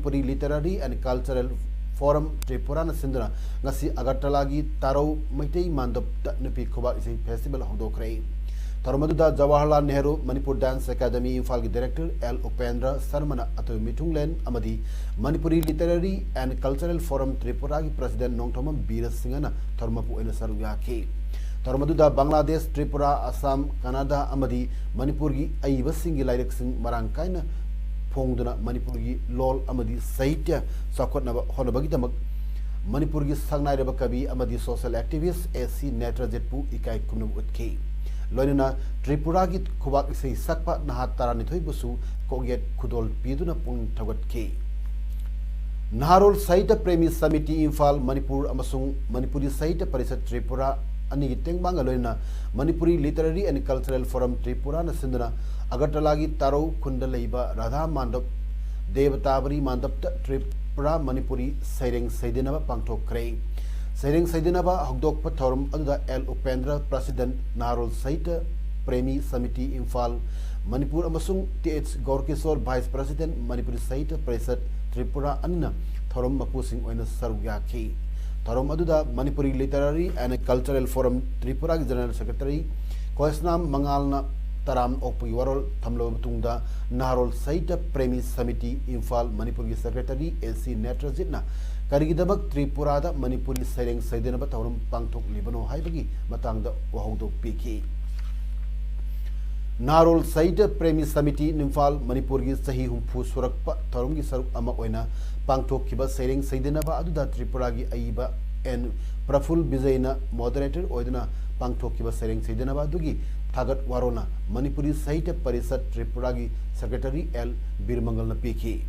Manipuri Literary and Cultural Forum Tripura na sinduna ngasi Agartala gi Tarau Maitei Mandap Nupi Kuba Isai Festival Hongdokre. Tarmaduda Jawaharlal Nehru Manipur Dance Academy Imphal gi Director L. Upendra Sarmana Atu Mitunglen Amadi Manipuri Literary and Cultural Forum Tripura gi President Nongthomam Bira Singana Tarmapu ena saruya ke. Tarmaduda Bangladesh Tripura Assam Canada Amadi Manipur gi Aiba Singi Lairak Sing Marangkaina Pongduna Manipur gi Lol Amadi Sahitya Sakotna Honabagitamak Manipur gi Sangnai Rabakabi Amadi Social Activist AC Netrajitpu Ikai Kumnum Utke. Loinana Tripura gi Kubak Isai Sakpa Nahat Taranithoi Busu Koget Kudol Piduna Pung Tagat Ke. Naharol Sahitya Premi Samiti Imphal Manipur Amasung Manipuri Sahitya Parisat Tripura Ani Tengbang Loina Manipuri Literary and Cultural Forum Tripura na sinduna Agartala gi Tarau Kundalaiba Radha Mandap Devatabari Mandap Tripura Manipuri Saireng Saidinaba Pangtok Kray. Saireng Saidinaba Hogdok Pathorum Aduda L. Upendra President Naharol Sahitya Premi Samiti Imphal Manipur Amasung TH Gaurkishore Vice President Manipuri Sahitya Parisat Tripura Anina Thorum Mapusing Oina Sarugya Ki. Thorum Aduda Manipuri Literary and Cultural Forum Tripura General Secretary Koesnam Mangalna Taram Opui Warol Tamlo Tungda Naharol Sahitya Premi Samiti Imphal Manipuri Secretary AC Netrajitna Karigidabak Tripurada Manipuri Saireng Saidinaba Thorum Pangtok Libano Haibagi Matangda Wahongdok Piki. Naharol Sahitya Premi Samiti Imphal Manipuri Sahi Humpu Surakpa Thorum gi Saruk Ama Oina Pangtok Kiba Saireng Saidinaba Aduda Tripura gi Aiba and Praful Bizaina moderator Oidana Pangtok Kiba Saireng Saidinaba Dugi Thagat Warona Manipuri Sahitya Parisat Tripura gi Secretary L. Birmangal na Piki.